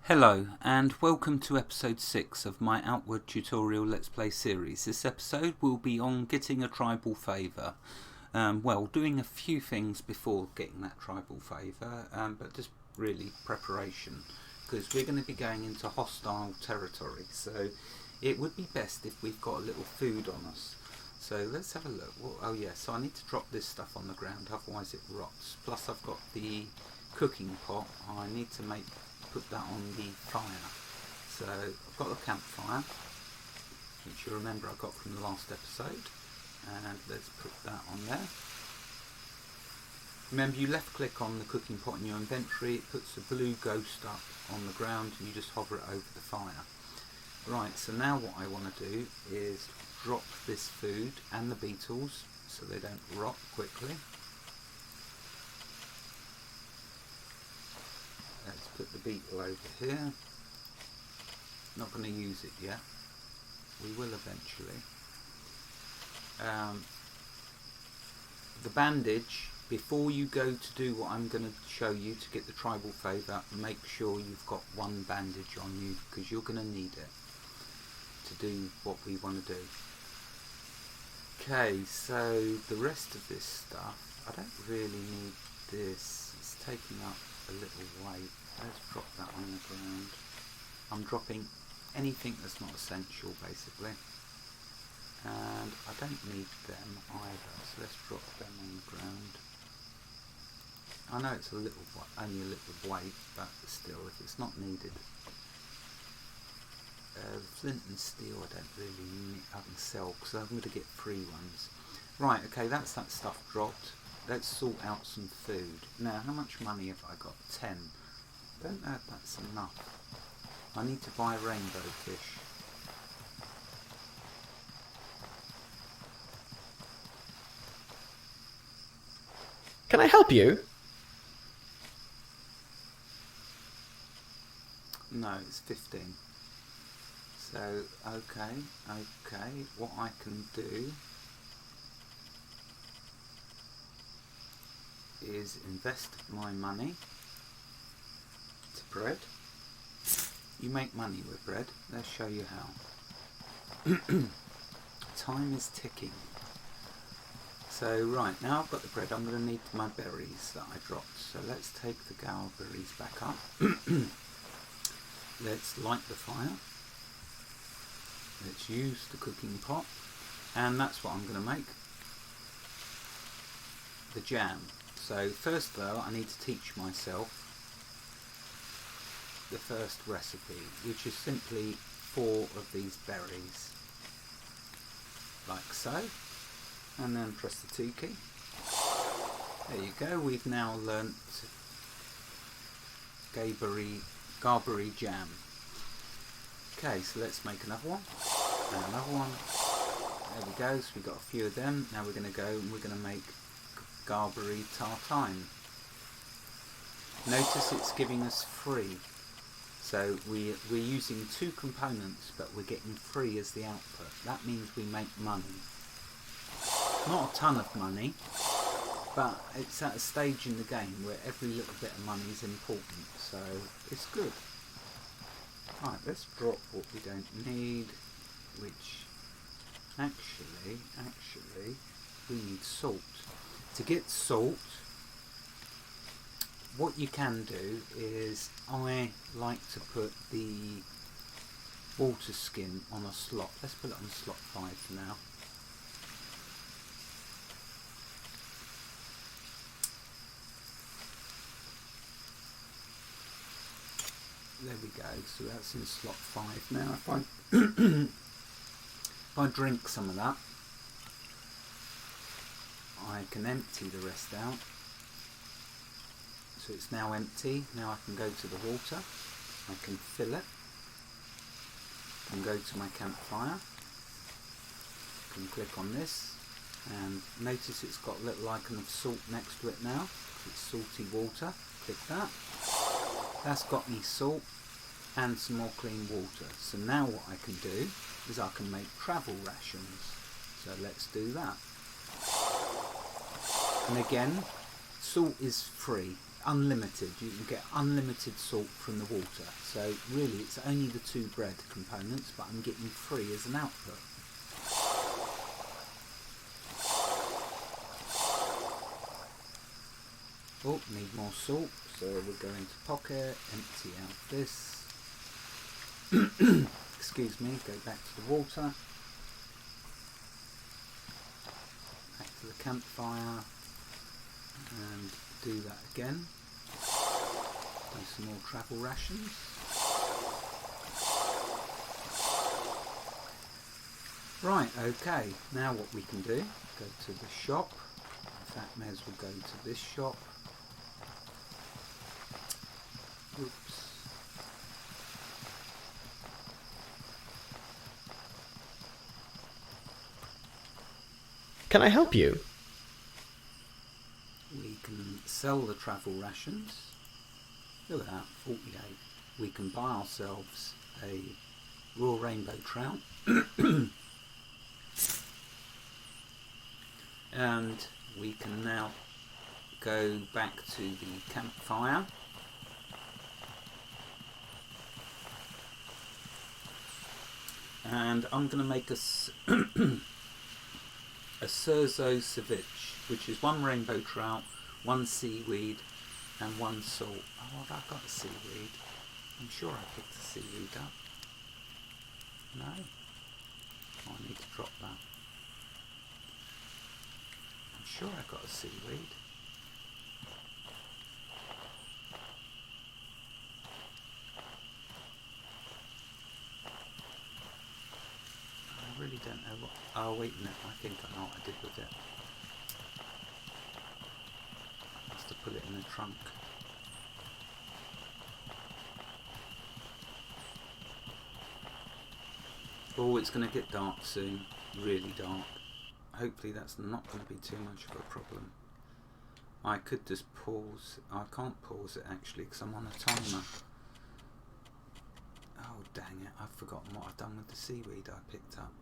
Hello and welcome to episode 6 of my Outward tutorial Let's Play series. This episode will be on getting a tribal favour. Doing a few things before getting that tribal favour, but just really preparation, because we're going to be going into hostile territory, so it would be best if we've got a little food on us. So let's have a look. So I need to drop this stuff on the ground, otherwise it rots. Plus I've got the cooking pot. I need to put that on the fire. So I've got the campfire, which you remember I got from the last episode, and let's put that on there. Remember, you left click on the cooking pot in your inventory, it puts a blue ghost up on the ground and you just hover it over the fire. Right, so now what I want to do is drop this food and the beetles so they don't rot quickly. Let's put the beetle over here. Not going to use it yet. We will eventually. The bandage, before you go to do what I'm going to show you to get the tribal favour, make sure you've got one bandage on you, because you're going to need it to do what we want to do. Okay, so the rest of this stuff, I don't really need this. It's taking up a little weight. Let's drop that on the ground. I'm dropping anything that's not essential, basically, and I don't need them either, so let's drop them on the ground. I know it's only a little weight, but still, if it's not needed. Flint and steel I don't really need. I can sell because I'm going to get free ones. Right, okay, that's that stuff dropped. Let's sort out some food. Now, how much money have I got? 10. Don't know if that's enough. I need to buy rainbow fish. Can I help you? No, it's 15. So, okay, what I can do is invest my money to bread. You make money with bread. Let's show you how. Time is ticking. So right, now I've got the bread, I'm going to need my berries that I dropped. So let's take the gala berries back up. Let's light the fire. Let's use the cooking pot. And that's what I'm going to make. The jam. So first though, I need to teach myself the first recipe, which is simply 4 of these berries, like so, and then press the 2 key. There you go, we've now learnt garberry jam. Okay, so let's make another one, and another one. There we go, so we've got a few of them. Now we're going to go and we're going to make garberry tartine. Notice it's giving us free. So we're using 2 components, but we're getting free as the output. That means we make money. Not a ton of money, but it's at a stage in the game where every little bit of money is important, so it's good. Right, let's drop what we don't need, which actually we need salt. To get salt, what you can do is, I like to put the water skin on a slot. Let's put it on slot 5 for now. There we go, so that's in slot 5 now. If I drink some of that, I can empty the rest out. So it's now empty. Now I can go to the water, I can fill it, I can go to my campfire, I can click on this, and notice it's got a little icon of salt next to it now. It's salty water, click that. That's got me salt and some more clean water. So now what I can do is I can make travel rations. So let's do that. And again, salt is free. unlimited. You can get unlimited salt from the water. So really it's only the 2 bread components, but I'm getting 3 as an output. Oh, need more salt, so we'll go into pocket, empty out this. Excuse me, go back to the water. Back to the campfire. And do that again. Do some more travel rations. Right, okay, now what we can do, go to the shop. In fact, may as well go to this shop. Oops. Can I help you? We can sell the travel rations. Look at that, 48. We can buy ourselves a raw rainbow trout. And we can now go back to the campfire. And I'm going to make a Cierzo ceviche, which is 1 rainbow trout, 1 seaweed, and 1 salt. Oh, have I got a seaweed? I'm sure I picked the seaweed up. No? Oh, I need to drop that. I'm sure I got a seaweed. I really don't know what... Oh, wait a minute, I think I know what I did with it. I must have put it in the trunk. Oh, it's going to get dark soon. Really dark. Hopefully that's not going to be too much of a problem. I could just pause. I can't pause it actually because I'm on a timer. Oh, dang it. I've forgotten what I've done with the seaweed I picked up.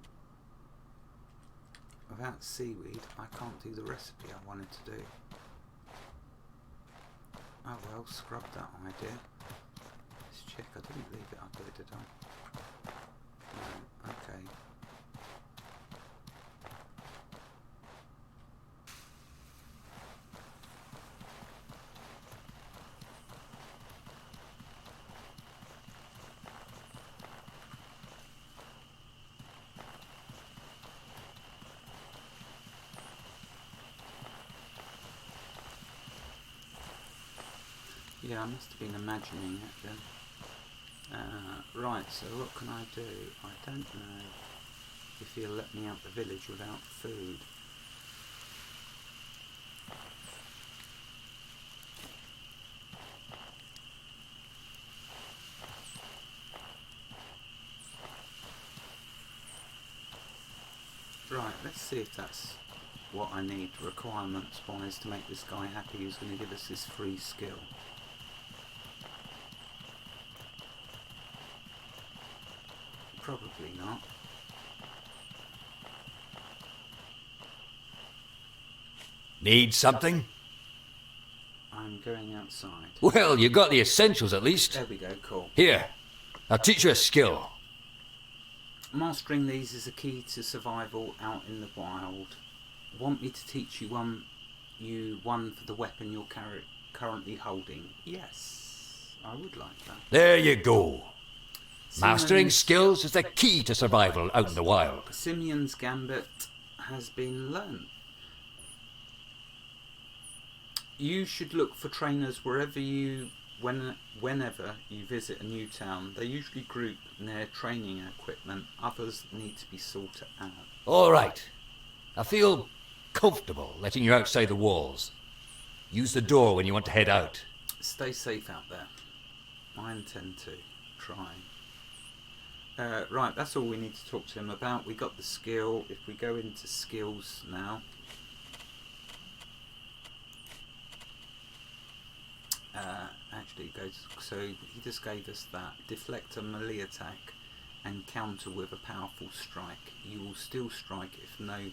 Without seaweed, I can't do the recipe I wanted to do. Oh well, scrub that idea. Let's check. I didn't leave it up here, did I? No, okay. Yeah, I must have been imagining it then. Right, so what can I do? I don't know if he'll let me out the village without food. Right, let's see if that's what I need requirements wise to make this guy happy who's going to give us this free skill. Probably not. Need something? I'm going outside. Well, you got the essentials at least. There we go, cool. Here, I'll teach you a skill. Mastering these is a key to survival out in the wild. Want me to teach you one for the weapon you're currently holding? Yes, I would like that. There you go. Mastering skills is the key to survival out in the wild. Simeon's gambit has been learnt. You should look for trainers whenever you visit a new town. They usually group their training equipment. Others need to be sorted out. All right. I feel comfortable letting you outside the walls. Use the door when you want to head out. Stay safe out there. I intend to. Try. Right, that's all we need to talk to him about. We got the skill. If we go into skills now. Actually, so he just gave us that. Deflect a melee attack and counter with a powerful strike. You will still strike if no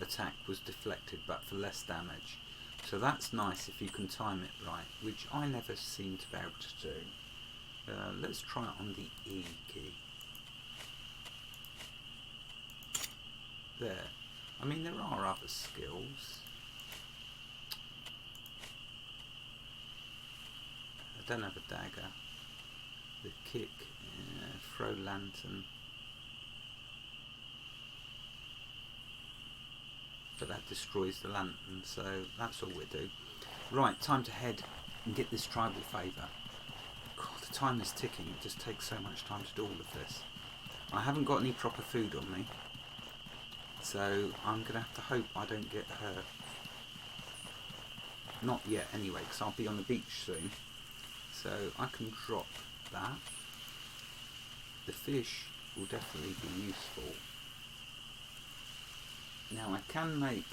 attack was deflected, but for less damage. So that's nice if you can time it right, which I never seem to be able to do. Let's try it on the E key. There. I mean, there are other skills. I don't have a dagger. The kick, throw lantern. But that destroys the lantern, so that's all we do. Right, time to head and get this tribal favour. God, the time is ticking. It just takes so much time to do all of this. I haven't got any proper food on me, so I'm going to have to hope I don't get hurt. Not yet anyway, because I'll be on the beach soon. So I can drop that. The fish will definitely be useful. Now I can make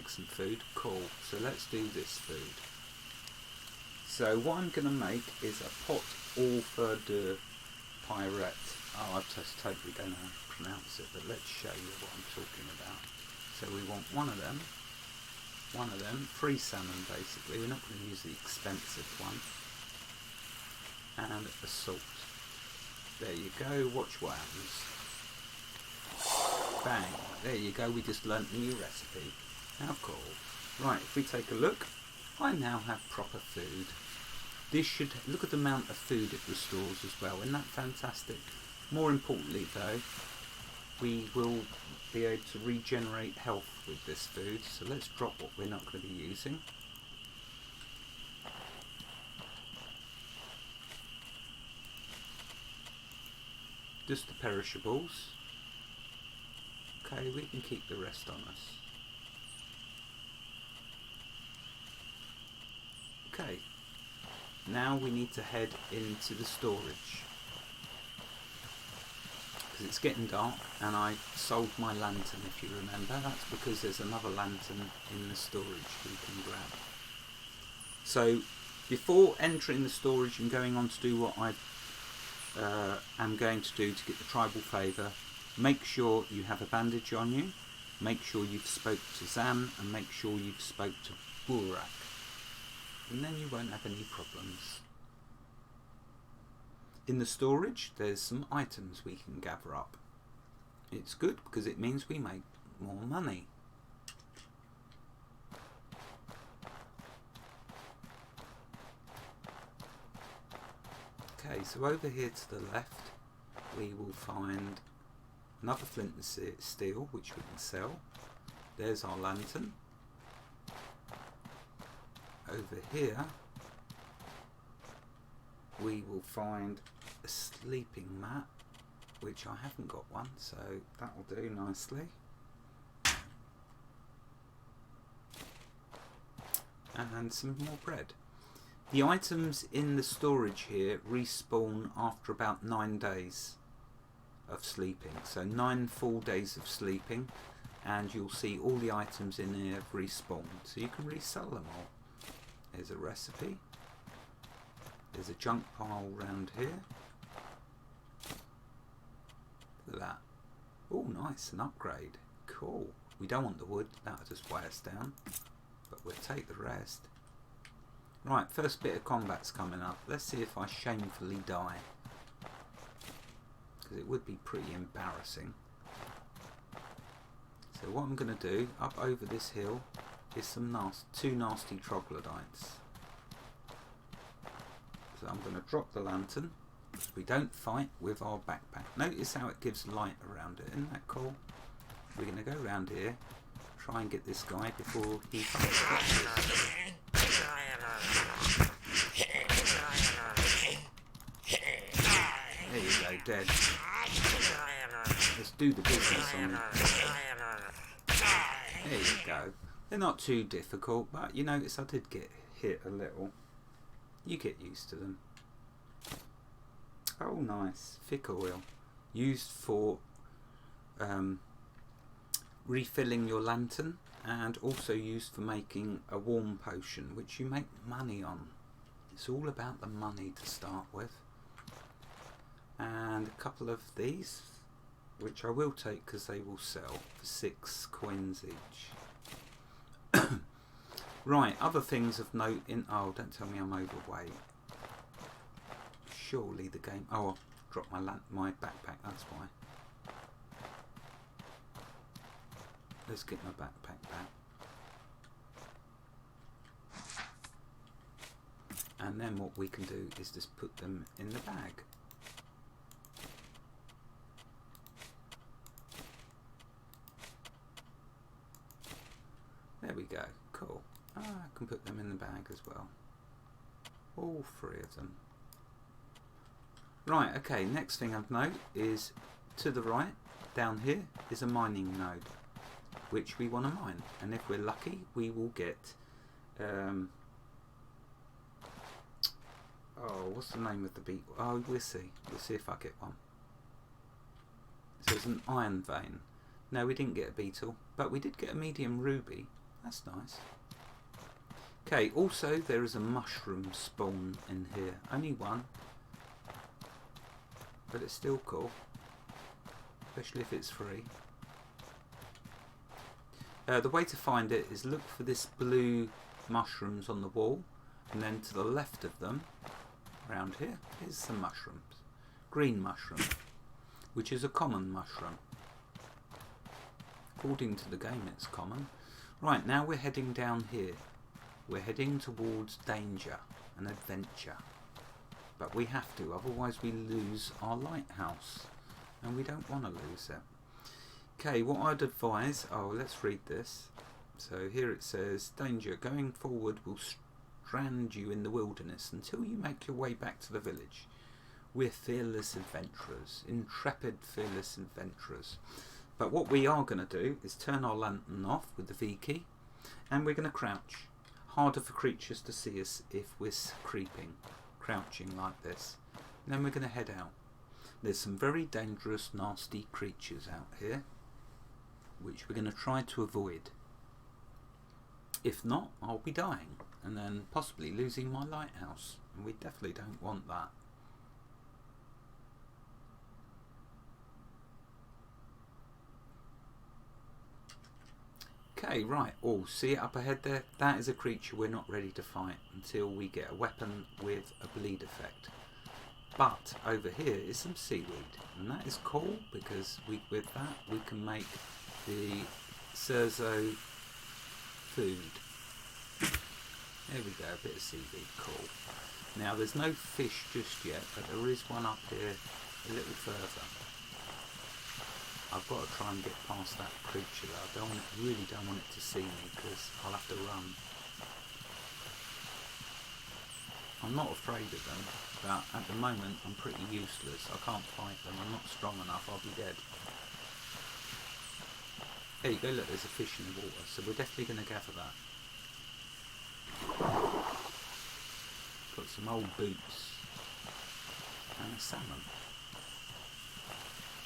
some food. Cool. So let's do this food. So what I'm going to make is a pot au feu de pirate. Oh, I just totally don't know how to pronounce it, but let's show you what I'm talking about. So we want one of them, free salmon basically. We're not going to use the expensive one. And a salt. There you go. Watch what happens. Bang, there you go, we just learnt a new recipe. How cool. Right, if we take a look, I now have proper food. This should, look at the amount of food it restores as well, isn't that fantastic? More importantly though, we will be able to regenerate health with this food, so let's drop what we're not going to be using. Just the perishables. Okay, we can keep the rest on us. Okay, now we need to head into the storage. Because it's getting dark and I sold my lantern, if you remember. That's because there's another lantern in the storage we can grab. So, before entering the storage and going on to do what I am going to do to get the tribal favour, make sure you have a bandage on you, make sure you've spoke to Zam, and make sure you've spoke to Burak. And then you won't have any problems. In the storage, there's some items we can gather up. It's good because it means we make more money. Okay, so over here to the left, we will find another flint and steel, which we can sell. There's our lantern. Over here, we will find a sleeping mat, which I haven't got one, so that will do nicely. And some more bread. The items in the storage here respawn after about 9 days of sleeping. So 9 full days of sleeping, and you'll see all the items in here have respawned. So you can resell them all. There's a recipe. There's a junk pile around here. Look at that. Oh, nice, an upgrade. Cool. We don't want the wood, that'll just weigh us down. But we'll take the rest. Right, first bit of combat's coming up. Let's see if I shamefully die. Because it would be pretty embarrassing. So what I'm going to do, up over this hill, is some two nasty troglodytes. So I'm going to drop the lantern, because we don't fight with our backpack. Notice how it gives light around it, isn't that cool? We're going to go around here, try and get this guy before he fights. There you go, dead. Let's do the business on him. There you go. They're not too difficult, but you notice I did get hit a little. You get used to them. Oh, nice. Thick oil. Used for refilling your lantern, and also used for making a warm potion, which you make money on. It's all about the money to start with. And a couple of these, which I will take because they will sell for 6 coins each. Right, other things of note in... Oh, don't tell me I'm overweight. Surely the game... Oh, I dropped my backpack, that's why. Let's get my backpack back. And then what we can do is just put them in the bag. There we go, cool. I can put them in the bag as well. All three of them. Right, okay, next thing I've note is to the right, down here, is a mining node, which we want to mine. And if we're lucky, we will get... oh, what's the name of the beetle? Oh, we'll see. We'll see if I get one. So it's an iron vein. No, we didn't get a beetle, but we did get a medium ruby. That's nice. Okay, also there is a mushroom spawn in here. Only one. But it's still cool. Especially if it's free. The way to find it is look for this blue mushrooms on the wall. And then to the left of them, around here, is some mushrooms. Green mushroom, which is a common mushroom. According to the game it's common. Right, now we're heading down here. We're heading towards danger and adventure. But we have to, otherwise we lose our lighthouse. And we don't want to lose it. Okay, what I'd advise... Oh, let's read this. So here it says, danger, going forward will strand you in the wilderness until you make your way back to the village. We're fearless adventurers. Intrepid, fearless adventurers. But what we are going to do is turn our lantern off with the V key, and we're going to crouch. Harder for creatures to see us if we're creeping, crouching like this. And then we're going to head out. There's some very dangerous, nasty creatures out here, which we're going to try to avoid. If not, I'll be dying, and then possibly losing my lighthouse. And we definitely don't want that. Okay, right. Oh, see it up ahead there? That is a creature we're not ready to fight until we get a weapon with a bleed effect. But over here is some seaweed, and that is cool because with that we can make the Cierzo food. There we go, a bit of seaweed, cool. Now there's no fish just yet, but there is one up here a little further. I've got to try and get past that creature though. I really don't want it to see me because I'll have to run. I'm not afraid of them, but at the moment I'm pretty useless. I can't fight them, I'm not strong enough, I'll be dead. There you go, look, there's a fish in the water, so we're definitely going to gather that. Got some old boots and a salmon.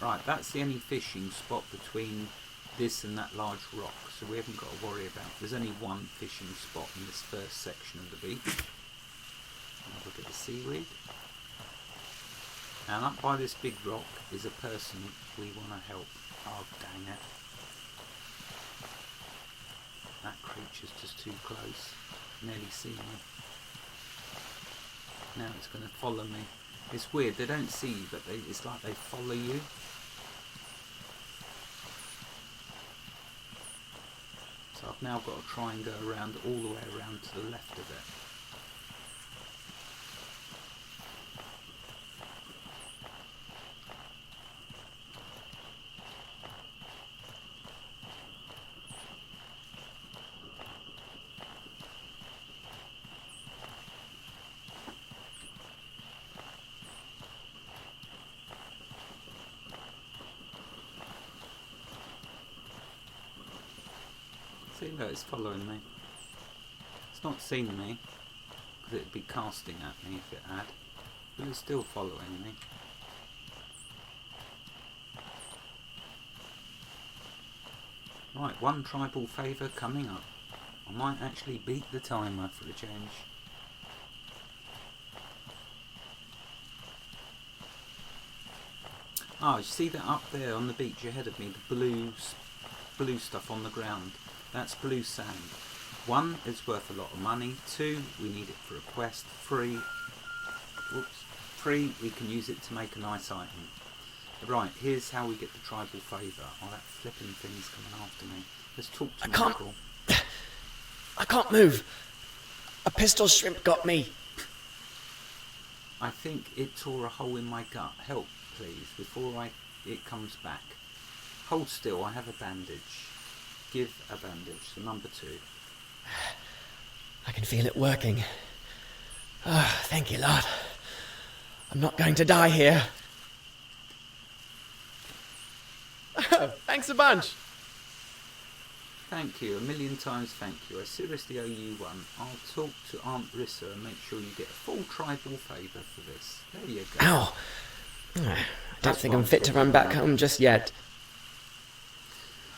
Right, that's the only fishing spot between this and that large rock, so we haven't got to worry about. There's only one fishing spot in this first section of the beach. Have a look at the seaweed. And up by this big rock is a person we want to help. Oh, dang it. That creature's just too close. Nearly seen me. Now it's going to follow me. It's weird, they don't see you, but it's like they follow you. So I've now got to try and go around all the way around to the left of it. See, look, it's following me. It's not seen me, because it'd be casting at me if it had, but it's still following me. Right, one tribal favour coming up. I might actually beat the timer for a change. Oh, you see that up there on the beach ahead of me, the blue stuff on the ground? That's blue sand. 1, it's worth a lot of money. 2, we need it for a quest. 3, we can use it to make a nice item. Right, here's how we get the tribal favour. Oh, that flipping thing's coming after me. Let's talk to Michael. I can't move. A pistol shrimp got me. I think it tore a hole in my gut. Help, please, before it comes back. Hold still, I have a bandage. Give a bandage, so number 2. I can feel it working. Oh, thank you, Lord. I'm not going to die here. Oh, thanks a bunch. Thank you, a million times thank you. I seriously owe you one. I'll talk to Aunt Rissa and make sure you get a full tribal favour for this. There you go. Ow. I don't think I'm fit to run back home just yet.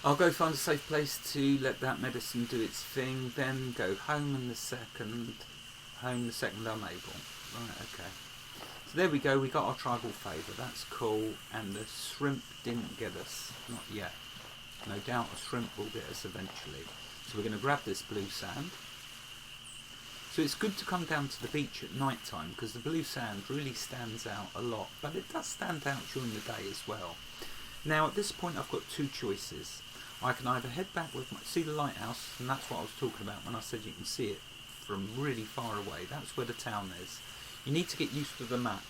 I'll go find a safe place to let that medicine do its thing, then go home the second I'm able. Right, okay. So there we go, we got our tribal favour, that's cool, and the shrimp didn't get us, not yet. No doubt a shrimp will get us eventually. So we're going to grab this blue sand. So it's good to come down to the beach at night time because the blue sand really stands out a lot, but it does stand out during the day as well. Now at this point I've got 2 choices. I can either head back with see the lighthouse, and that's what I was talking about when I said you can see it from really far away. That's where the town is. You need to get used to the map.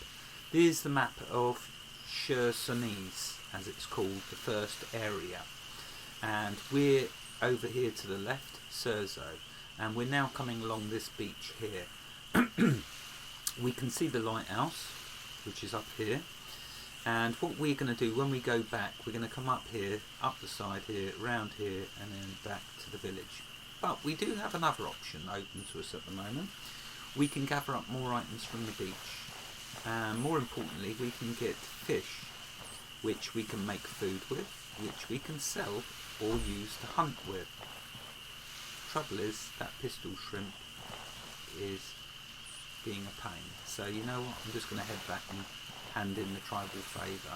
There's the map of Cierzo, as it's called, the first area. And we're over here to the left, Cierzo, and we're now coming along this beach here. We can see the lighthouse, which is up here, and what we're going to do when we go back, we're going to come up here, up the side here, round here, and then back to the village. But we do have another option open to us at the moment. We can gather up more items from the beach, and more importantly we can get fish, which we can make food with, which we can sell or use to hunt with. Trouble is, that pistol shrimp is being a pain. So you know what, I'm just going to head back and hand in the tribal favour.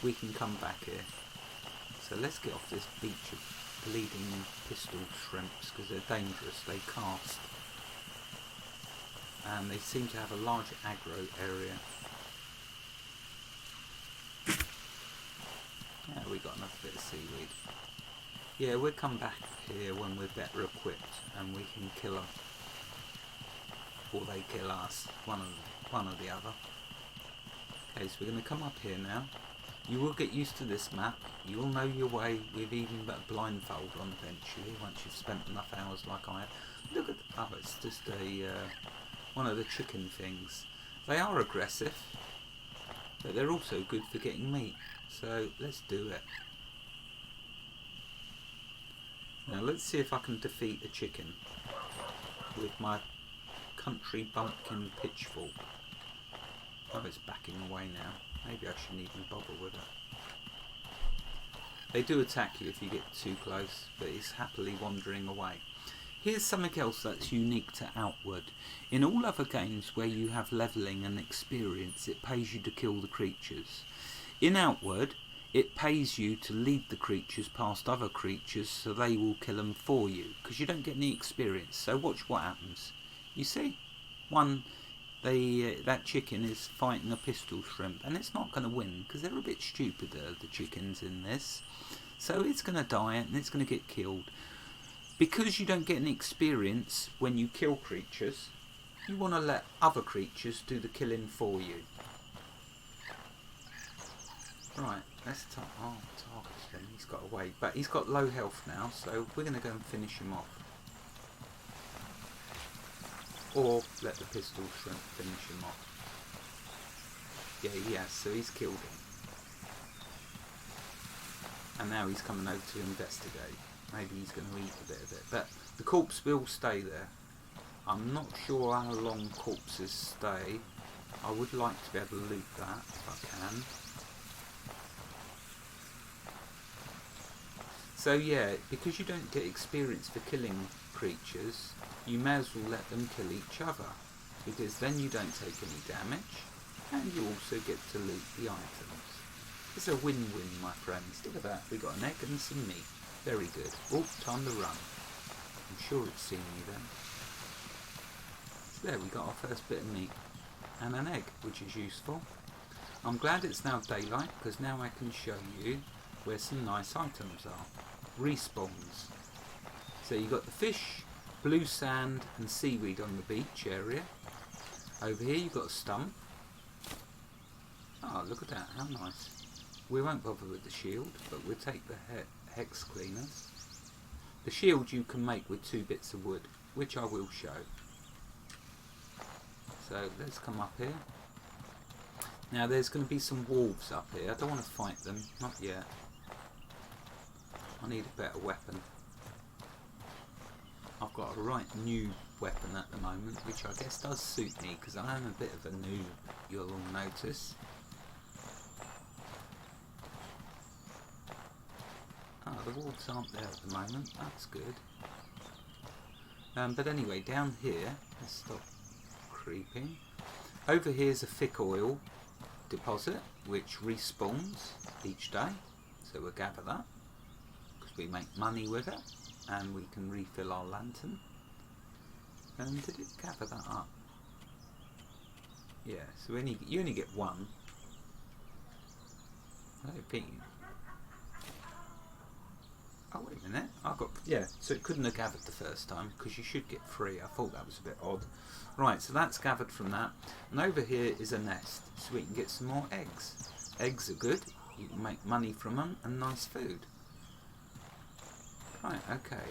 We can come back here. So let's get off this beach of bleeding pistol shrimps because they're dangerous, they cast. And they seem to have a large aggro area. Yeah, we got another bit of seaweed. Yeah, we'll come back here when we're better equipped and we can kill them. Or they kill us, one or the other. Okay, so we're going to come up here now. You will get used to this map. You will know your way with even a blindfold on eventually, once you've spent enough hours like I have. Look at oh, it's just a one of the chicken things. They are aggressive, but they're also good for getting meat. So let's do it. Now let's see if I can defeat a chicken with my country bumpkin pitchfork. Oh, it's backing away now. Maybe I shouldn't even bother with it. They do attack you if you get too close, but it's happily wandering away. Here's something else that's unique to Outward. In all other games where you have levelling and experience, it pays you to kill the creatures. In Outward, it pays you to lead the creatures past other creatures so they will kill them for you, because you don't get any experience. So watch what happens. You see? That chicken is fighting a pistol shrimp, and it's not going to win because they're a bit stupider, the chickens in this. So it's going to die and it's going to get killed. Because you don't get any experience when you kill creatures, you want to let other creatures do the killing for you. Right, let's target him. He's got away, but he's got low health now, so we're going to go and finish him off. Or let the pistol shrimp finish him off. Yeah, he has, so he's killed him. And now he's coming over to investigate. Maybe he's going to eat a bit of it. But the corpse will stay there. I'm not sure how long corpses stay. I would like to be able to loot that if I can. So yeah, because you don't get experience for killing creatures, you may as well let them kill each other, because then you don't take any damage and you also get to loot the items. It's a win-win, my friends. Look at that, we got an egg and some meat. Very good. Oh, time to run. I'm sure it's seen me then. So there we got our first bit of meat. And an egg, which is useful. I'm glad it's now daylight, because now I can show you where some nice items are. Respawns. So you've got the fish, blue sand and seaweed on the beach area. Over here you've got a stump. Oh, look at that, how nice. We won't bother with the shield, but we'll take the hex cleaners. The shield you can make with 2 bits of wood, which I will show. So let's come up here. Now there's going to be some wolves up here. I don't want to fight them, not yet. I need a better weapon. I've got a right new weapon at the moment, which I guess does suit me because I am a bit of a noob, you'll all notice. Oh, the wolves aren't there at the moment, that's good. But anyway, down here, let's stop creeping. Over here is a thick oil deposit which respawns each day, so we'll gather that because we make money with it and we can refill our lantern. And did it gather that up? Yeah, so you only get one. I don't think. Oh wait a minute, I got, yeah, so it couldn't have gathered the first time because you should get 3. I thought that was a bit odd. Right, so that's gathered from that. And over here is a nest, so we can get some more eggs. Eggs are good, you can make money from them and nice food. Right, okay.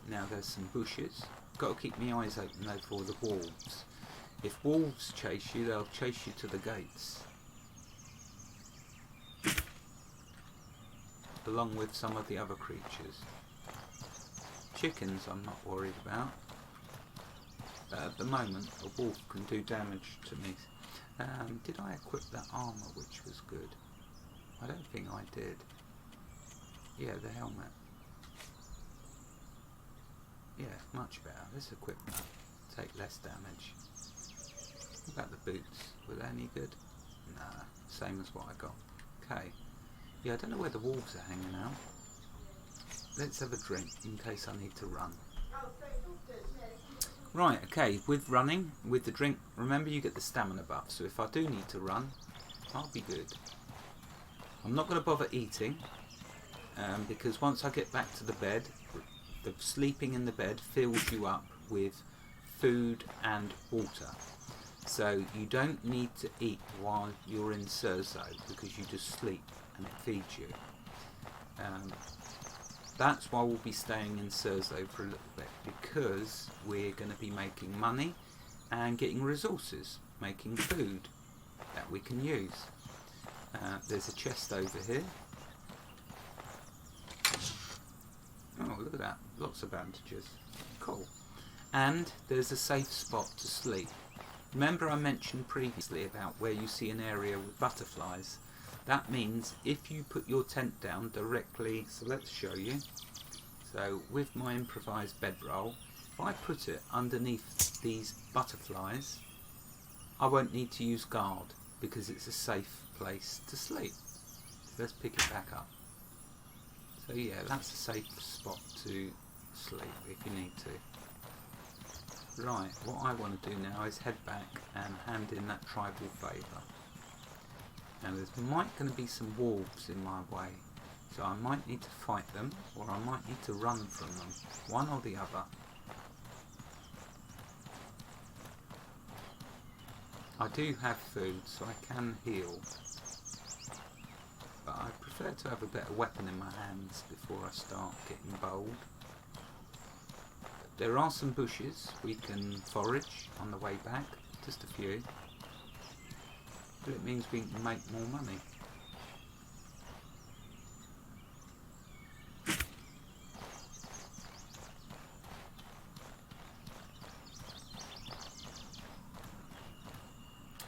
Now there's some bushes. Got to keep my eyes open though for the wolves. If wolves chase you, they'll chase you to the gates. Along with some of the other creatures. Chickens I'm not worried about. But at the moment a wolf can do damage to me. Did I equip that armour, which was good? I don't think I did. Yeah, the helmet. Yeah, much better. Let's equip that. Take less damage. What about the boots? Were they any good? Nah, same as what I got. Okay. Yeah, I don't know where the wolves are hanging out. Let's have a drink in case I need to run. Right, okay, with running, with the drink, remember you get the stamina buff, so if I do need to run, I'll be good. I'm not going to bother eating, because once I get back to the bed, the sleeping in the bed fills you up with food and water. So you don't need to eat while you're in Cierzo, because you just sleep and it feeds you. That's why we'll be staying in Cierzo for a little bit, because we're going to be making money and getting resources, making food that we can use. There's a chest over here. Oh, look at that, lots of bandages. Cool. And there's a safe spot to sleep. Remember I mentioned previously about where you see an area with butterflies? That means if you put your tent down directly, so let's show you. So with my improvised bedroll, if I put it underneath these butterflies, I won't need to use guard because it's a safe place to sleep. So let's pick it back up. So yeah, that's a safe spot to sleep if you need to. Right, what I want to do now is head back and hand in that tribal favour. Now there's going to be some wolves in my way, so I might need to fight them, or I might need to run from them, one or the other. I do have food, so I can heal, but I prefer to have a better weapon in my hands before I start getting bold. There are some bushes we can forage on the way back, just a few. But it means we can make more money.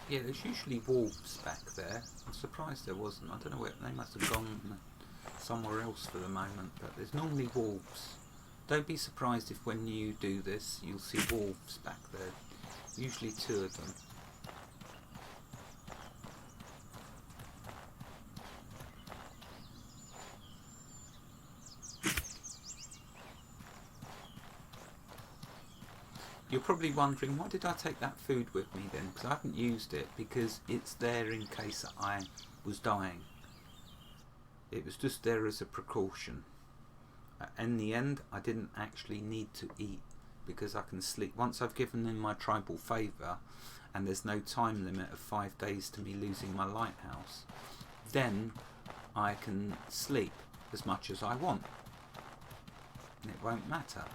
Yeah, there's usually wolves back there. I'm surprised there wasn't. I don't know where they must have gone somewhere else for the moment, but there's normally wolves. Don't be surprised if when you do this you'll see wolves back there. Usually 2 of them. You're probably wondering, why did I take that food with me then? Because I haven't used it, because it's there in case I was dying. It was just there as a precaution. In the end, I didn't actually need to eat, because I can sleep. Once I've given them my tribal favour, and there's no time limit of 5 days to me losing my lighthouse, then I can sleep as much as I want. And it won't matter.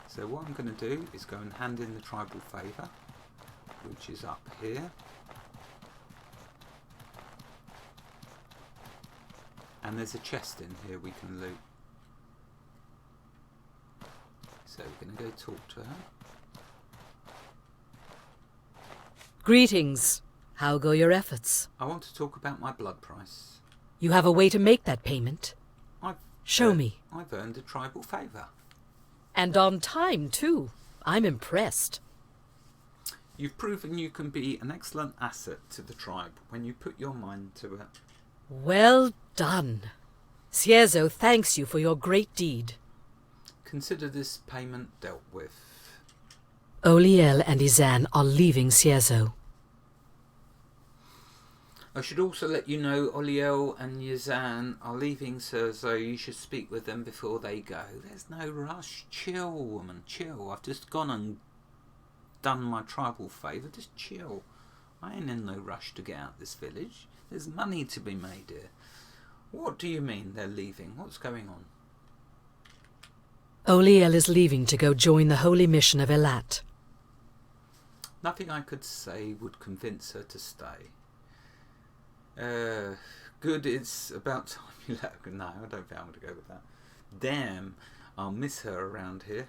So what I'm going to do is go and hand in the tribal favour, which is up here. And there's a chest in here we can loot. So we're going to go talk to her. Greetings. How go your efforts? I want to talk about my blood price. You have a way to make that payment? Show me. I've earned a tribal favour. And on time, too. I'm impressed. You've proven you can be an excellent asset to the tribe when you put your mind to it. Well done. Cierzo thanks you for your great deed. Consider this payment dealt with. Oliel and Izan are leaving Cierzo. I should also let you know Oliel and Yazan are leaving Cierzo. You should speak with them before they go. There's no rush. Chill, woman, chill. I've just gone and done my tribal favour. Just chill. I ain't in no rush to get out of this village. There's money to be made here. What do you mean they're leaving? What's going on? Oliel is leaving to go join the holy mission of Elat. Nothing I could say would convince her to stay. Good, it's about time you let her go. No, I don't think I'm going to go with that. Damn, I'll miss her around here.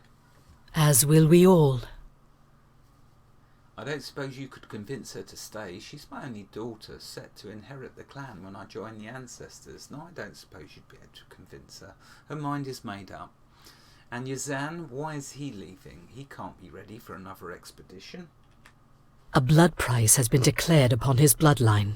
As will we all. I don't suppose you could convince her to stay. She's my only daughter, set to inherit the clan when I join the ancestors. No, I don't suppose you'd be able to convince her. Her mind is made up. And Yazan, why is he leaving? He can't be ready for another expedition. A blood price has been declared upon his bloodline.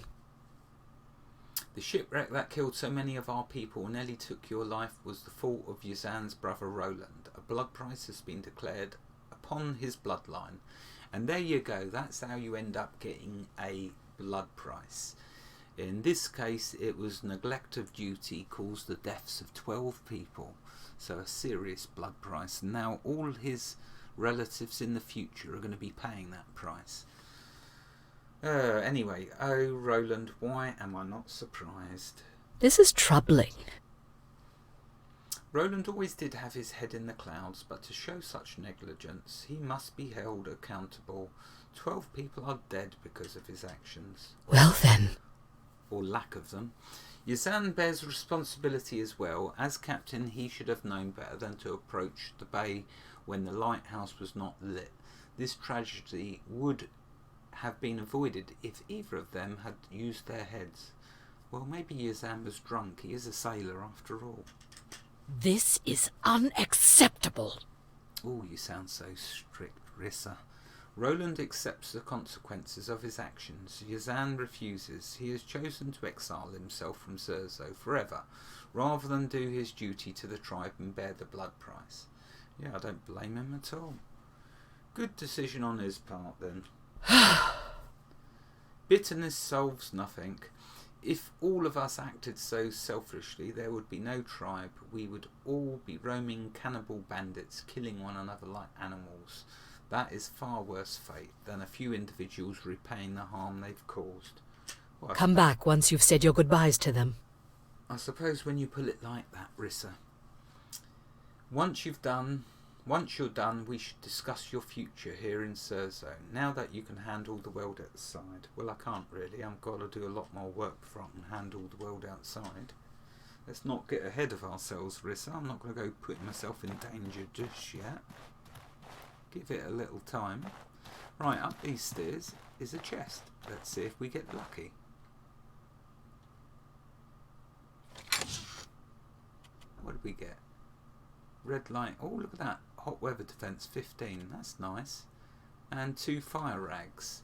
The shipwreck that killed so many of our people and nearly took your life was the fault of Yazan's brother Roland. A blood price has been declared upon his bloodline. And there you go, that's how you end up getting a blood price. In this case, it was neglect of duty caused the deaths of 12 people. So a serious blood price. Now all his relatives in the future are going to be paying that price. Anyway, oh Roland, why am I not surprised? This is troubling. Roland always did have his head in the clouds, but to show such negligence, he must be held accountable. 12 people are dead because of his actions. Well then. Or lack of them. Yazan bears responsibility as well. As captain, he should have known better than to approach the bay when the lighthouse was not lit. This tragedy would have been avoided if either of them had used their heads. Well, maybe Yazan was drunk. He is a sailor after all. This is unacceptable. Oh, you sound so strict, Rissa. Roland accepts the consequences of his actions. Yazan refuses. He has chosen to exile himself from Cierzo forever, rather than do his duty to the tribe and bear the blood price. Yeah, I don't blame him at all. Good decision on his part, then. Bitterness solves nothing. If all of us acted so selfishly, there would be no tribe. We would all be roaming cannibal bandits, killing one another like animals. That is far worse fate than a few individuals repaying the harm they've caused. Well, Come back once you've said your goodbyes to them. I suppose when you put it like that, Rissa. Once you're done, we should discuss your future here in Cierzo. Now that you can handle the world outside. Well, I can't really. I've got to do a lot more work before I can handle the world outside. Let's not get ahead of ourselves, Rissa. I'm not going to go putting myself in danger just yet. Give it a little time. Right, up these stairs is a chest. Let's see if we get lucky. What did we get? Red light. Oh, look at that. Hot weather defense 15. That's nice. And 2 fire rags.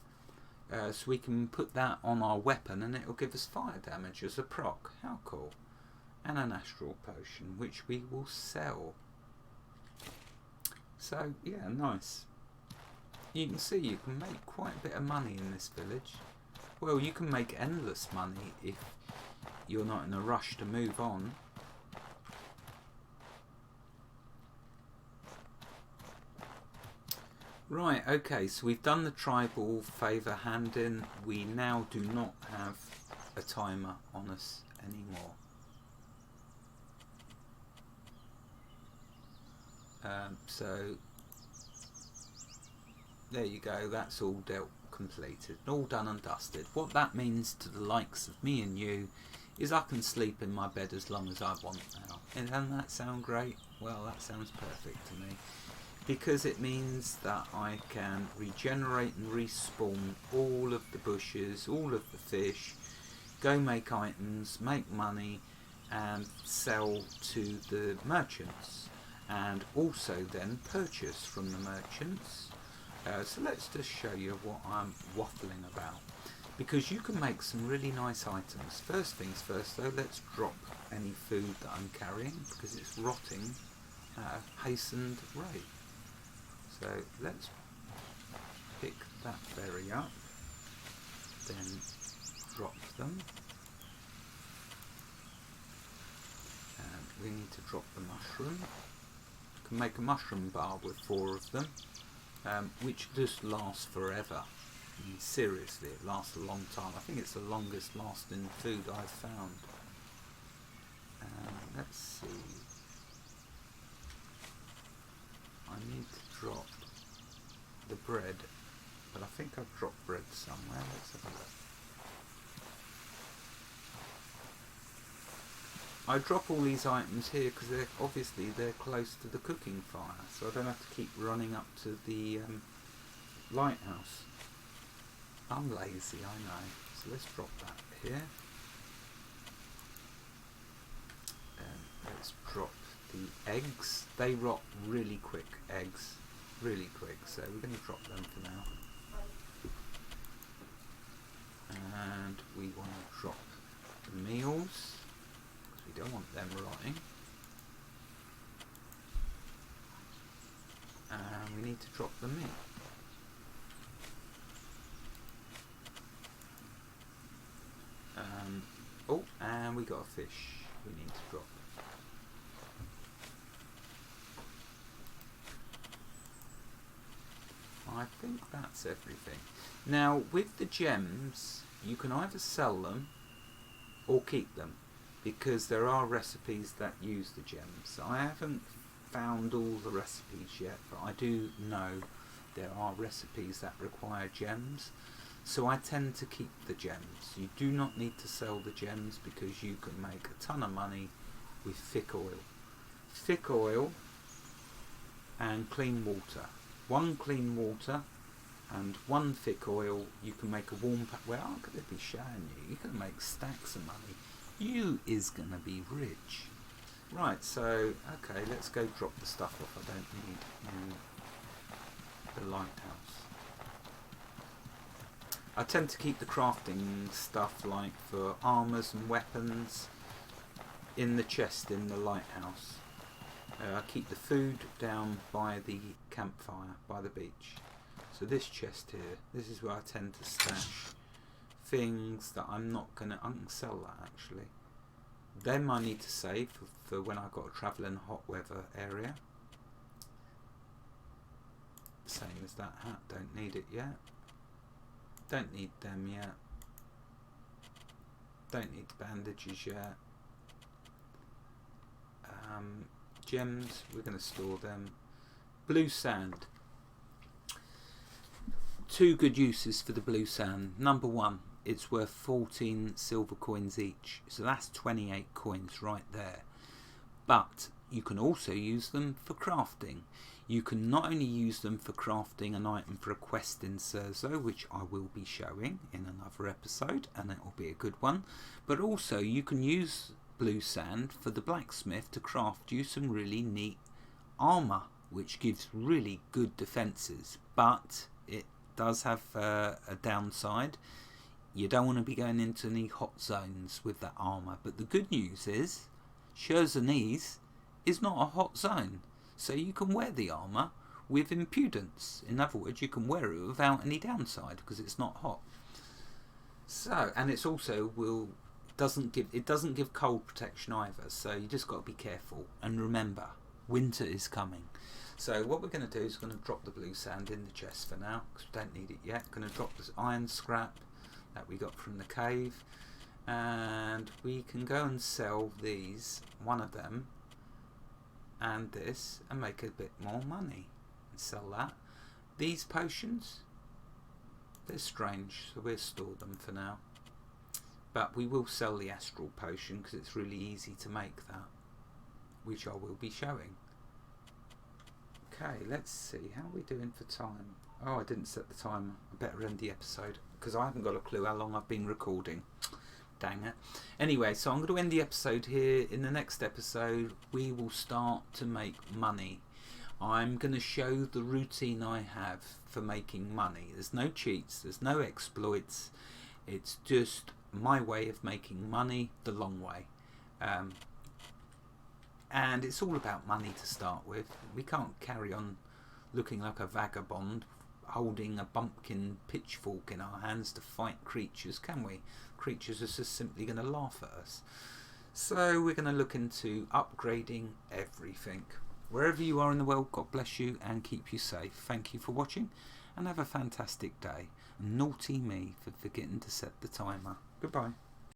So we can put that on our weapon and it'll give us fire damage as a proc. How cool. And an astral potion, which we will sell. So, yeah, nice. You can see you can make quite a bit of money in this village. Well, you can make endless money if you're not in a rush to move on. Right, okay, so we've done the tribal favour hand in. We now do not have a timer on us anymore. So there you go, that's all completed, all done and dusted. What that means to the likes of me and you is I can sleep in my bed as long as I want now. And doesn't that sound great? Well, that sounds perfect to me, because it means that I can regenerate and respawn all of the bushes, all of the fish, go make items, make money, and sell to the merchants, and also then purchase from the merchants. So let's just show you what I'm waffling about, because you can make some really nice items. First things first though, let's drop any food that I'm carrying, because it's rotting at a hastened rate. So let's pick that berry up, then drop them, and we need to drop the mushroom. You can make a mushroom bar with 4 of them, which just lasts forever. I mean, seriously, it lasts a long time. I think it's the longest lasting food I've found. Let's see. I need to drop the bread, but I think I've dropped bread somewhere. Let's have a look. I drop all these items here because they're close to the cooking fire, so I don't have to keep running up to the lighthouse. I'm lazy, I know. So let's drop that here. Let's drop the eggs. They rot really quick, eggs. Really quick, so we're going to drop them for now. And we want to drop the meals, because we don't want them rotting. And we need to drop the meat. Oh, and we got a fish we need to drop. I think that's everything. Now, with the gems, you can either sell them or keep them, because there are recipes that use the gems. I haven't found all the recipes yet, but I do know there are recipes that require gems, so I tend to keep the gems. You do not need to sell the gems, because you can make a ton of money with thick oil. Thick oil and clean water. 1 clean water and 1 thick oil, you can make a warm pack. Well, I'm going to be showing you. You can make stacks of money. You is going to be rich. Right, so, okay, let's go drop the stuff off I don't need in the lighthouse. I tend to keep the crafting stuff, like for armours and weapons, in the chest in the lighthouse. I keep the food down by the campfire, by the beach. So this chest here, this is where I tend to stash things that I'm not going to... I can sell that actually. Them I need to save for when I've got to travel in a hot weather area. Same as that hat, don't need it yet. Don't need them yet. Don't need the bandages yet. Gems, we're going to store them. Blue sand. 2 good uses for the blue sand. Number 1, it's worth 14 silver coins each, so that's 28 coins right there. But you can also use them for crafting. You can not only use them for crafting an item for a quest in Cierzo, which I will be showing in another episode, and it will be a good one, but also you can use blue sand for the blacksmith to craft you some really neat armour, which gives really good defences, but it does have a downside. You don't want to be going into any hot zones with that armour, but the good news is Cierzo is not a hot zone, so you can wear the armour with impudence. In other words, you can wear it without any downside because it's not hot. So, and it's also doesn't give cold protection either. So you just got to be careful and remember, winter is coming. So what we're going to do is we're going to drop the blue sand in the chest for now because we don't need it yet. Going to drop this iron scrap that we got from the cave, and we can go and sell these, one of them and this, and make a bit more money and sell that. These potions, they're strange, so we'll store them for now, but we will sell the astral potion because it's really easy to make that, which I will be showing. Okay, let's see, how are we doing for time? Oh, I didn't set the timer. I better end the episode because I haven't got a clue how long I've been recording. Dang it. Anyway, so I'm going to end the episode here. In the next episode, we will start to make money. I'm going to show the routine I have for making money. There's no cheats, there's no exploits. It's just my way of making money the long way. And it's all about money to start with. We can't carry on looking like a vagabond holding a bumpkin pitchfork in our hands to fight creatures, can we? Creatures are just simply going to laugh at us. So we're going to look into upgrading everything. Wherever you are in the world, God bless you and keep you safe. Thank you for watching and have a fantastic day. Naughty me for forgetting to set the timer. Goodbye.